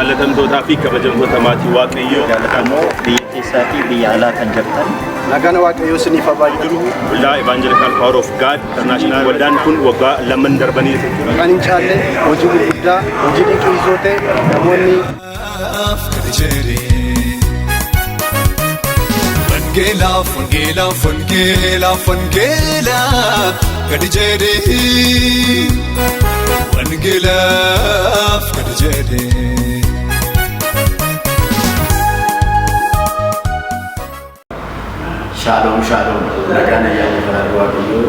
Jaalatamtootaa fi kabajamtoota maatii Waaqayyoo jaallatamoo biyya keessaa fi biyya alaa kan jirtan nagaan Waaqayyoo isiniif haa baay'atu. Waldaa Evangelical Power of God International waldaan kun waggaa lamaan darbanii jechuudha. Kan hin caalle hojii gurguddaa hojii dinqisiisoo ta'e namoonni gadi jedhee wangeelaaf gadi jedhee. Shalom shalom nagaan ayyaana fayyaa Waaqayyoo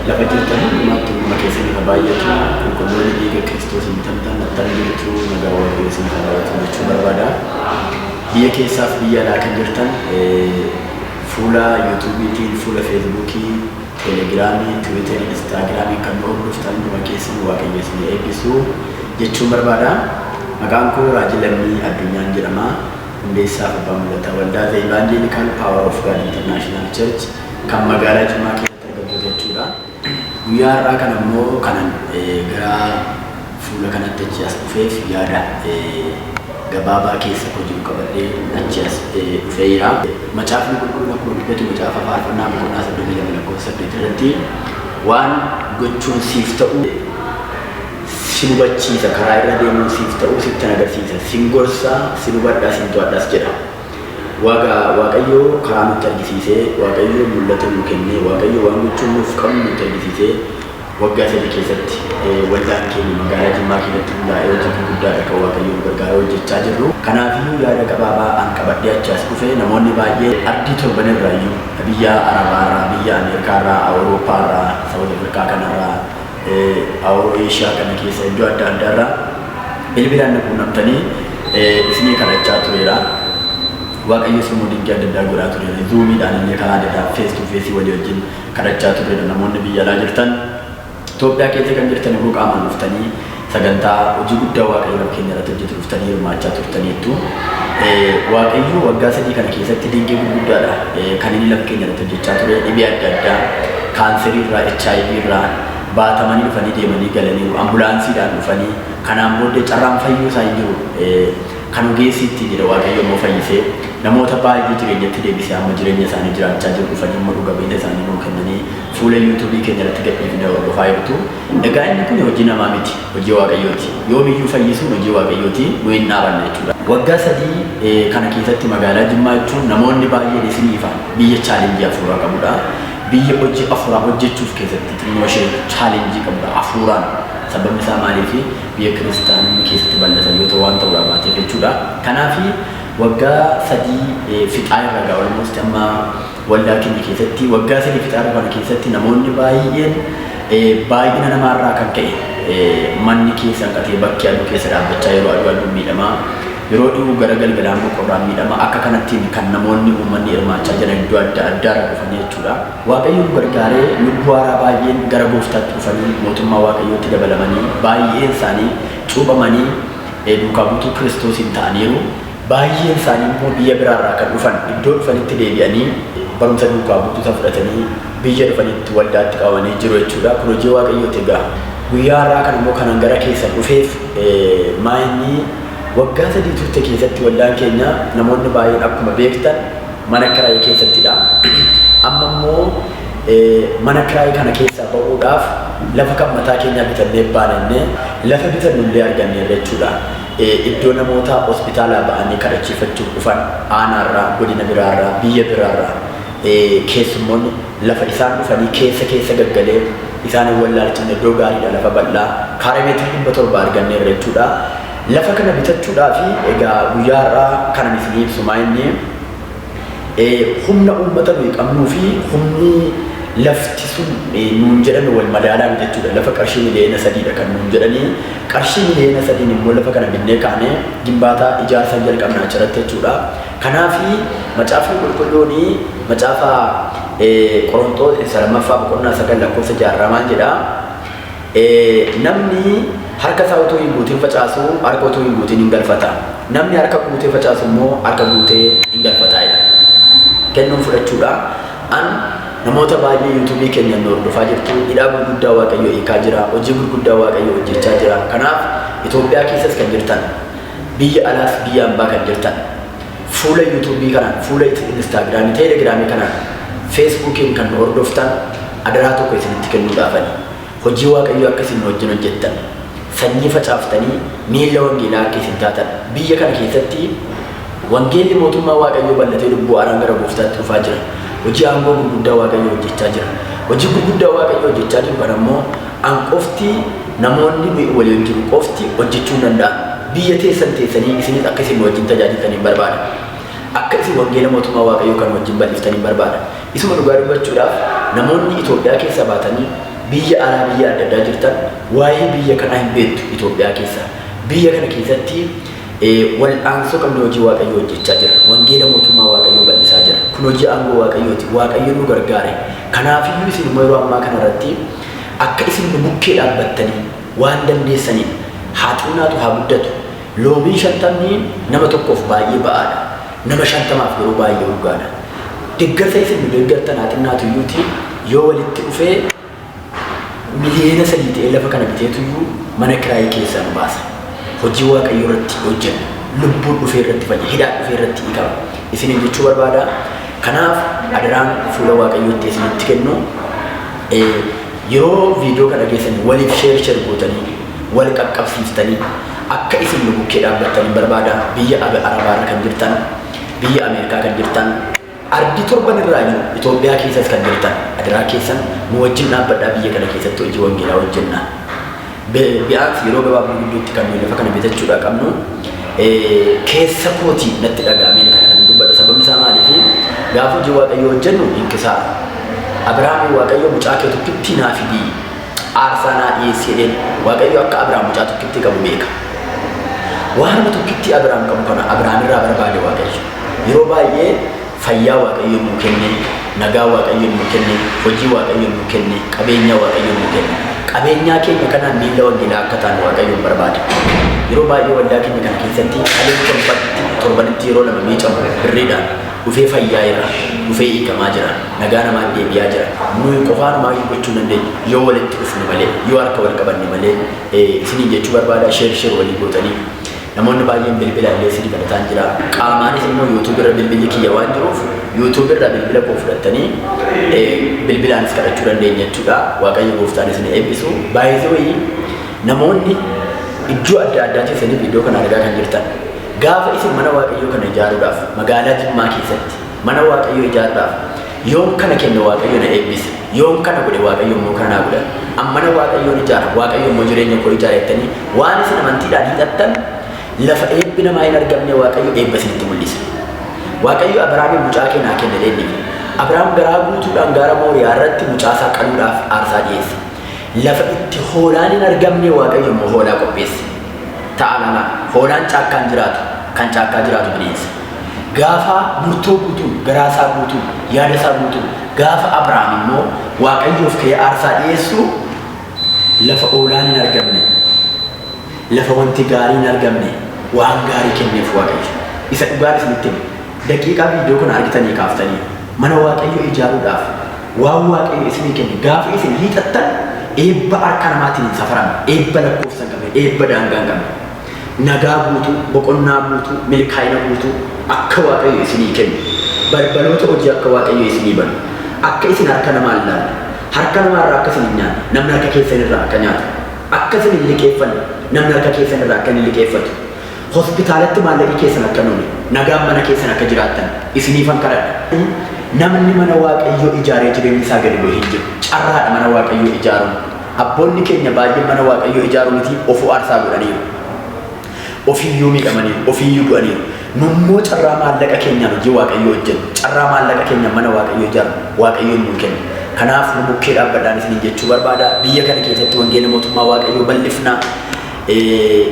lafa jirtan hundumaatti uumama keessanii haa baay'atu qulqulloonni dhiiga Kiristoosiin tamsa'an jirtu nagaa Waaqayyoo isin haa baay'atu jechuu barbaada. Biyya keessaaf biyya alaa kan jirtan fuula yuutuubiitiin, fuula feesbuukii, teelegiraamii, tiwiiterii, instaagiraamii kan nu hordoftan dhuma keessan Waaqayyo isin eebbisu jechuun barbaada. Maqaan koo Raajii Lammii Addunyaan jedhama. Hundeessaa abbaa mul'ataa waldaa Evangelical Power of God International Church kan magaalaa Jimmaa keessatti argamtu jechuudha. Guyyaa har'aa kana immoo kanan gara fuula kanatti achi as dhufeef yaada gabaabaa keessa hojii qabadhee achi as dhufeera. Macaafni qulqulluun akkuma dubbatu macaafa faarfannaa boqonnaa 32 irratti waan gochuun siif ta'u si hubachiisa, karaa irra deemuun siif ta'u sitti agarsiisa, sin gorsa, sin hubadhaa, sin to'adhaas jedha. Waaqayyo karaa nutti argisiisee, Waaqayyo mul'ata nuu kennee, Waaqayyo waan gochuun nuuf qabnu nutti argisiisee waggaa 3 keessatti waldaan keenya magaalaa Jimmaa keessatti hundaa'ee hojii guddaadha kan Waaqayyo nu gargaaree hojjechaa jirru. Kanaafuu yaada gabaabaa an qabadhee achi as dhufe namoonni baay'ee ardii torban irraayyuu biyya Arabaarraa, biyya Ameerikaarraa, Awurooppaarraa, Saawuz Afrikaa kanarraa, Eeshiyaa kana keessa iddoo adda addaarraa bilbilaan quunnamtanii isinii kadhachaa tureera. Waaqayyo immoo dinqii adda addaa godhaa tureera. Zuumiidhaan illee karaa adda addaa face to face walii wajjin kadhachaa tureera. Namoonni biyya alaa jirtan Itoophiyaa keessa kan jirtan immoo qaamaan dhuftanii sagantaa hojii guddaa Waaqayyo lafa keenya irratti hojjetu dhuftanii hirmaachaa turtaniittu. Waaqayyo waggaa 3 kana keessatti dinqii gurguddaadha kan inni lafa keenya irratti hojjechaa ture. Dhibee adda addaa kaanserii irraa, HIV irraa baatamanii dhufanii deemanii galaniiru. Ambulaansiidhaan dhufanii kanaan booddee carraan fayyuu isaa hin jiru. Kan ogeessitti jedha Waaqayyo immoo fayyisee namoota baay'ee jireenyatti deebisee amma jireenya isaanii jiraachaa jiru. Dhufanii immoo dhuga beela isaanii nuu kennanii fuula yuutuubii keenya irratti gadhiifnee hordofaa jirtu. Egaa inni kun hojii namaa miti, hojii Waaqayyooti. Yoomiyyuu fayyisuun hojii Waaqayyooti, nu hin dhaabanne jechuudha. Waggaa 3 kana keessatti magaalaa Jimmaa jechuun namoonni baay'een isiniif biyya chaalenjii hafuuraa qabudha. Biyya hojii hafuuraa hojjechuuf keessatti xinnoo ishee chaalenjii qabudha hafuuraan. Sababni isaa maaliif biyya kiristaanonni keessatti bal'atan yoo ta'u waan ta'uudhaa baateef jechuudha. Kanaaf waggaa 3 fixaa irra ga'a almost amma waldaa keenya keessatti waggaa 3 fixaa kana keessatti namoonni baay'een baay'ina namaarraa kan ka'e manni keessa hanqatee bakki aduu keessa dhaabbachaa yeroo aduu miidhamaa yeroo dhiyuu gara galgalaan boqorraan miidhama akka kanattiin kan namoonni uummanni hirmaachaa jiran iddoo adda addaarra dhufanii jechuudha. Waaqayyo nu gargaaree lubbuu haaraa baay'een gara gooftaatti dhufanii mootummaa Waaqayyootti dabalamanii baay'een isaanii cuuphamanii duukaa buutuu Kiristoosiin ta'aniiru. Baay'een isaanii immoo biyya biraarraa kan dhufan iddoo dhufanitti deebi'anii barumsa duukaa buutuu fudhatanii biyya dhufanitti waldaatti qabamanii jiru jechuudha. Kun hojii Waaqayyooti. Egaa guyyaa har'aa kan immoo kanan gara keessan dhufeef maayinni waggaa 3 turte keessatti waldaan keenya namoonni baay'een akkuma beektan mana kiraayii keessattidha. Amma immoo mana kiraayii kana keessaa ba'uudhaaf lafa kan mataa keenyaa bitannee baanannee lafa bitannullee arganneerra jechuudha. Iddoo namoota hospitaalaa ba'anii kadhachiifachuuf dhufan aanaarraa, godina biraarraa, biyya biraarraa keessummoonni lafa isaan dhufanii keessa gaggalee isaan wallaalchan iddoo gaariidha, lafa bal'aa kaaree meetirii 700 arganneerra jechuudha. Lafa kana bitachuudhaaf egaa guyyaa har'aa kanan isin ibsu maayinni humna uummata nuyi qabnuu fi humni lafti sun nuun jedhan wal madaalaan jechuudha. Lafa qarshii miliyoona 3dha kan nuun jedhanii qarshii miliyoona 3 immoo lafa kana binnee kaanee gimbaataa ijaarsa jalqabnaa jirratti jechuudha. Kanaaf macaafni qulqulluun macaafa Qorontoos 2:9 jedha. Namni harka isaa utuu hin guutiin facaasu harka utuu hin guutiin hin galfata. Namni harka guutee facaasu immoo harka guutee hin galfata. Kennuun fudhachuudha. Namoota baay'ee yuutuubii keenya nu hordofaa jirtu hidhaa gurguddaa Waaqayyo hiikaa jira, hojii gurguddaa Waaqayyo hojjechaa jira. Kanaaf Itoophiyaa keessas kan jirtan, biyya alaas biyya ambaa kan jirtan, fuula yuutuubii kanaan, fuula instaagiraamii, teelegiraamii kanaan, feesbuukiin kan hordoftan adaraa tokko isinitti kennuudhaafani. Hojii waaqayyoo akka isin wajjin hojjettan, sanyii facaaftanii miilla wangeelaa akka isin taatan. Biyya kana keessatti wangeelli mootummaa waaqayyoo bal'atee lubbuu haaraan gara gooftaatti dhufaa jira. Hojii aangoo gurguddaa waaqayyoo hojjechaa jira. Hojii gurguddaa waaqayyoo hojjechaa jiru kana immoo qofti namoonni waliin jiru qofti hojjechuu danda'an. Biyya teessanii isinis akka isin wajjin tajaajiltanii barbaada. Akka isin wangeela mootummaa waaqayyoo kan wajjin bal'iftanii barbaada. Isuma dhugaa dubbachuudhaaf namoonni Itoophiyaa keessa baatanii biyya alaa biyya adda addaa jirtan waa'ee biyya kanaa hin beektu. Itoophiyaa keessa biyya kana keessatti wal'aansoo qabne hojii waaqayyoo hojjechaa jira. Wangeela mootummaa waaqayyoo bal'isaa jira. Kun hojii aangoo waaqayyooti. Waaqayyoon nu gargaare. Kanaafiyyuu isin yeroo ammaa kanarratti akka isin bukkee dhaabbattanii waan dandeessaniin haa xinnaatu haa guddatu. Loomii 50 nama tokkoof baay'ee ba'aadha. Nama 50maaf yeroo baay'ee urgaadha. Deeggarsa isin deeggartan haa xinnaatu iyyuuti yoo walitti dhufee miliyoona 3 ta'ee lafa kana biteetuyyuu mana kiraayii keessaa nu baasa. Hojii waaqayyoo irratti hojjenna. Lubbuun dhufee irratti fayya. Hidhaan dhufee irratti hiikama. Isiniin jechuu barbaada. Kanaaf adaraan fuula waaqayyootti isinitti kennu. Yeroo viidiyoo kana keessan waliif sheer gootanii wal qaqqabsiiftanii akka isin bukkee dhaabbattanii barbaada. Biyya Arabaarra kan jirtan, biyya Ameerikaa kan jirtan, ardii torban irraayyuu Itoophiyaa keessas kan jirtan adaraa keessan nu wajjin dhaabbadhaa biyya kana keessatti hojii wangeelaa hojjenna. Bi'aas yeroo gabaabaa gidduutti kan nuyi lafa kana bitachuudha qabnu keessa kootii natti dhaga'ameen kan dubbadha. Sababni isaa maaliifi gaafa hojii waaqayyoo hojjennu hinqisaa. Abrahaam waaqayyo mucaa kee tokkitti naa fidii aarsaa naa dhiyeessi jedheen waaqayyo akka Abrahaam mucaa tokkitti qabu beeka. Waan tokkitti Abrahaam qabu kana Abrahaam irraa barbaade waaqayyo. Yeroo baay'ee fayyaa waaqayyo nuu kenne, nagaa waaqayyo nuu kenne, hojii waaqayyo nuu kenne, qabeenya waaqayyo nuu kenne. Qabeenyaa keenya kanaan miilla wangeelaa akka taanu waaqayyoon barbaada. Yeroo baay'ee waldaa keenya kana keessatti qaleen torbanitti yeroo lama miicamu birriidhaan dhufee fayyaa jira, dhufee hiikamaa jira, nagaa namaan deebi'aa jira. Nuyi qofaanumaa gochuu dandeenya yoo walitti dhufne malee, yoo harka wal qabanne malee. Isiniin jechuu barbaada sheer walii gootanii. Namoonni baay'een bilbila illee isin kadhataan jira. Qaamaanis immoo yuutuub irra bilbilli kiyya waan jiruuf yuutuub irra bilbila koo fudhattanii bilbilaanis kadhachuu dandeenya jechuudha. Waaqayyo gooftaan isin eebbisu. Baay'ee namoonni iddoo adda addaa keessanii viidiyoo kana argaa kan jirtan gaafa isin mana waaqayyoo kana ijaaruudhaaf magaalaa Jimmaa keessatti mana waaqayyoo ijaaruudhaaf yoom kana kenna waaqayyo na eebbisa, yoom kana godhe waaqayyo immoo kana naa godha, mana waaqayyoon ijaara waaqayyo immoo jireenya koo ijaara jettanii waan isin amantiidhaan hidhattan lafa eebbi namaa hin argamne waaqayyo eebba isinitti mul'isa. Waaqayyo Abrahaamiin mucaa kee naa kenne jedheen. Abrahaam garaa guutuudhaan gaara Mooriyaa irratti mucaa isaa qaluudhaaf aarsaa dhiyeesse. Lafa itti hoolaan hin argamne waaqayyo immoo hoolaa qopheesse. Ta'a lama hoolaan caakkaan jiraatu kan caakkaa jiraatu bineensa. Gaafa murtoo guutuun garaa isaa guutuun yaada isaa guutuun gaafa Abrahaam immoo waaqayyoof ka'ee aarsaa dhiyeessu lafa hoolaan hin argamne, lafa wanti gaarii hin argamne waan gaarii kenneef waaqayyo. Isa dhugaan isinitti himu. Daqiiqaa viidiyoo kana argitanii kaaftanii mana waaqayyo ijaaruudhaaf waan waaqayyo isinii kenne gaafa isin hiixattan eebba harka namaatiin hin safaramne, eebba lakkoofsa hin qabne, eebba daangaa hin qabne, nagaa guutuu, boqonnaa guutuu, milkaa'ina guutuu akka waaqayyo isinii kennu, balbaloota hojii akka waaqayyo isinii banu, akka isin harka namaa hin laalle, harka namaarraa akka isin hin nyaanne, namni harka keessan irraa akka nyaatu, akka isin hin liqeeffanne, namni harka keessan irraa akka hin liqeeffatu, hospitaalatti maallaqi keessan akka nuuni, nagaan mana keessan akka jiraattan isiniifan kadhadha. Namni mana waaqayyoo ijaaree jireenya isaa gadi bu'ee hin jiru. Carraadha mana waaqayyoo ijaaruun. Abboonni keenya baay'een mana waaqayyoo ijaaruu miti ofuu aarsaa godhaniiru. Ofiiyyuu miidhamaniiru, ofiiyyuu du'aniiru. Nummoo carraa maallaqa keenyaan hojii waaqayyoo hojjennu. Carraa maallaqa keenyaan mana waaqayyoo ijaaru waaqayyoon nuu kennu. Kanaaf nu bukkee dhaabbadhaan isiniin jechuu barbaada. Biyya kana keessatti wangeela mootummaa waaqayyoo bal'ifna.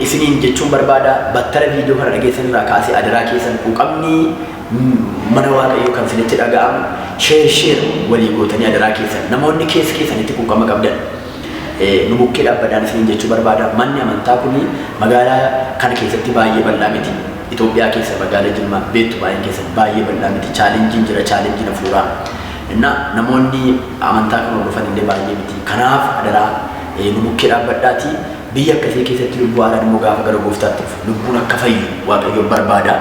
Isiniin jechuun barbaada. Battala viidiyoo kana dhageessan irraa kaasee adaraa keessan quuqamni mana waaqayyoo kan isinitti dhaga'amu sheer walii gootanii adaraa keessan namoonni keessanitti quuqama qabdan nu bukkee dhaabbadhaan isiniin jechuu barbaada. Manni amantaa kun magaalaa kana keessatti baay'ee bal'aa miti. Itoophiyaa keessa magaalaa Jimmaa beektu baay'een keessatti baay'ee bal'aa miti. Chaalenjiin jira, chaalenjiin hafuuraa. Namoonni amantaa kana hordofan illee baay'ee miti. Kanaaf adaraa nu bukkee dhaabbadhaati. biyya akkasii keessatti lubbuu haaraan immoo gaafa gara gooftaatti dhufu lubbuun akka fayyu waaqayyo barbaada.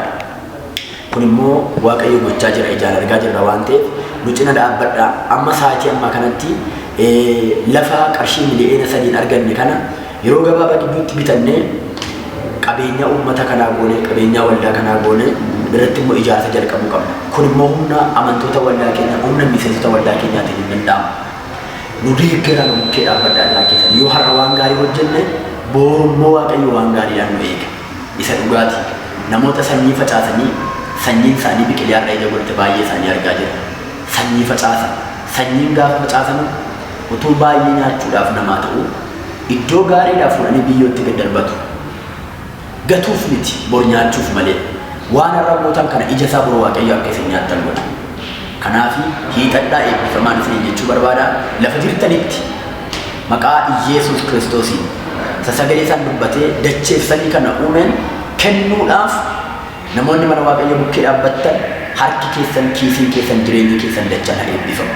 Kun immoo waaqayyo gochaa jira, ijaan argaa jirra waan ta'eef nu cina dhaabbadhaa. Amma sa'aatii ammaa kanatti lafa qarshii miliyoona 3 arganne kana yeroo gabaabaa gidduutti bitannee qabeenya uummata kanaa goone, qabeenya waldaa kanaa goone biratti immoo ijaarsa jalqabuu qabna. Kun immoo humna amantoota waldaa keenya, humna miseensota waldaa keenyaatiin hin danda'amu. Nu deeggaraa nu bukkee dhaabbadhaa irraa keessan yoo har'a waan gaarii hojjenne boru immoo waaqayyo waan gaariidhaan nu eega. Isa dhugaati. Namoota sanyii facaasanii sanyiin isaanii biqilee har'a ija godhate baay'ee isaanii argaa jira. Sanyii facaasan. Sanyiin gaafa facaasan utuu baay'ee nyaachuudhaaf namaa ta'u iddoo gaariidhaaf fuudhanii biyyootti gad darbatu. Gatuuf miti bor nyaachuuf malee waan har'a gootan kana ija isaa boru waaqayyo akka isin nyaattan godha. Kanaaf hiixadhaa eebbifamaan isin jechuu barbaada. Lafa jirtanitti maqaa Yesuus Kiristoosiin sagalee isaan dubbatee dacheef samii kana uumeen kennuudhaaf namoonni mana waaqayyo bukkee dhaabbattan harki keessan, kiisiin keessan, jireenyi keessan dachaan haa eebbifamu.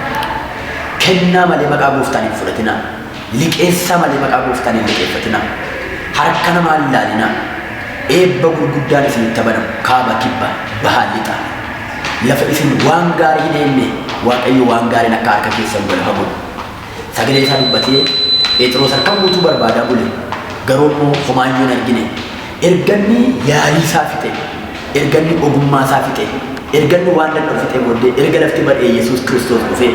Kennaa malee maqaa gooftaan hin fudhatinaa. Liqeessaa malee maqaa gooftaan hin liqeeffatinaa. Harka namaa hin ilaalinaa. Eebba gurguddaan isinitti banamu kaaba kibba bahaa lixaa. Lafa isin waan gaarii hin eenne waaqayyo waan gaariin akka harka keessan godha godhu. Sagalee isaa dubbatee Phexros harkaan guutuu barbaadaa bule garuu immoo homaayyuu hin argine. Erganni yaalii isaa fixe, erganni ogummaa isaa fixe, erganni waan danda'u fixe booddee erga lafti badhee Yesuus Kiristoos dhufee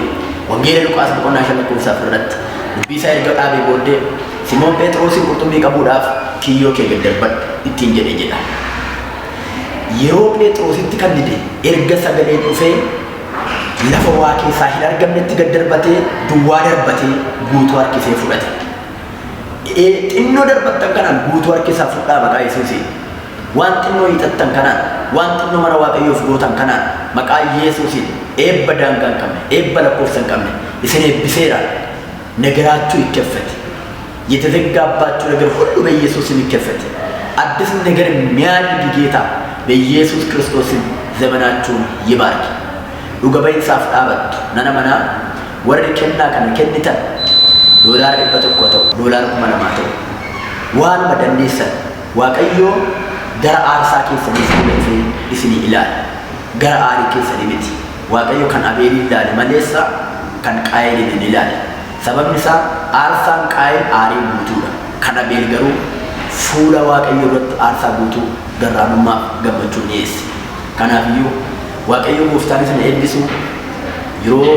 wangeela Luqaas 5:4 irratti dubbii isaa erga dhaabee booddee Simoon Phexrosin qurxummii qabuudhaaf kiyyoo kee gad darbadhu ittiin jedhe jedha. Yeroo Phexrositti kan dide erga sagaleen dhufee lafa waa keessaa hin argamnetti gad darbatee duwwaa darbatee guutuu harkisee fudhate. Xinnoo darbattan kanaan guutuu harkisaa fudhaa maqaa Yesuusiin. Waan xinnoo hiixattan kanaan, waan xinnoo mana waaqayyoof gootan kanaan maqaa Yesuusiin eebba daangaa hin qabne, eebba lakkoofsa hin qabne isin eebbiseera. ነገራችሁ ይከፈት። የተዘጋባችሁ ነገር ሁሉ በኢየሱስ ስም ይከፈት። አዲስ ነገር የሚያድግ ጌታ በኢየሱስ ክርስቶስ ዘመናችሁን ይባርክ። ዱገበይን ሳፍጣበት ነነመና ወርድከና ከነከንተን ዶላር በተቆጠው ዶላር ኩመለማተው ዋን መደንሰ ዋቀዮ ገራ አርሳ ከሰኒ ስለፈ እስኒ ኢላል ገራ አሪ ከሰኒ ቤት ዋቀዮ ከን አቤል ኢላል መለሳ ከን ቃይል ኢላል sababni isaa aarsaan qaa'ee aarii guutuudha. Kan abeel garuu fuula waaqayyo irratti aarsaa guutuu garraamummaaf gammachuu dhiyeesse. Kanaafiyyuu waaqayyo gooftaan isin eebbisu yeroo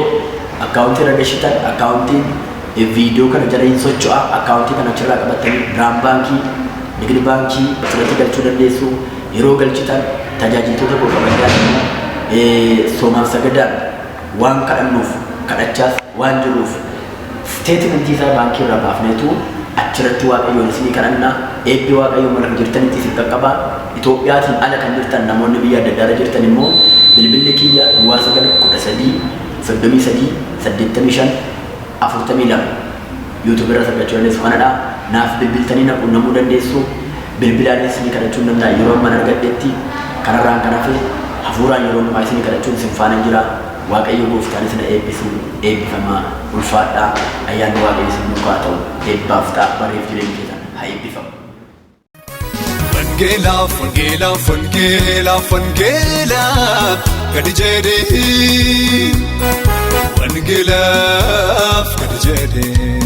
akkaawuntii irra gashitan akkaawuntiin viidiyoo kana jala hin socho'a. Akkaawuntii kana achirraa qabatanii Biraam baankii, Nigdi baankii asirratti galchuu dandeessu. Yeroo galchitan tajaajiltoota qulqulluu soomaaf sagadaan waan kadhannuuf kadhachaas waan jiruuf statementii isaa baankii irraa baafneetu achirratti waaqayyoon isinii kadhannaa. Eebbi waaqayyo mana jirtanitti isin qaqqaba. Itoophiyaatiin ala kan jirtan namoonni biyya adda addaa jirtan immoo bilbilli kiyya 913-33-85-42 YouTube irra sargachuu dandeessu. Kanadha naaf bilbiltanii naquunnamuu dandeessu. Bilbilaan isinii kadhachuun danda'a. Yeroo mana argadhetti kanarraan kan hafe hafuuraan yeroo dhumaa isinii kadhachuun isin faana jira. waaqayyo gooftaan isin eebbisu eebbifamaa ulfaadhaa ayyaanni waaqayyo isin duukaa ta'u eebbaaf ta'a bareef jireenya keessan haa eebbifamu. Wangeela gadi jedhee Wangeelaaf gadi jedhee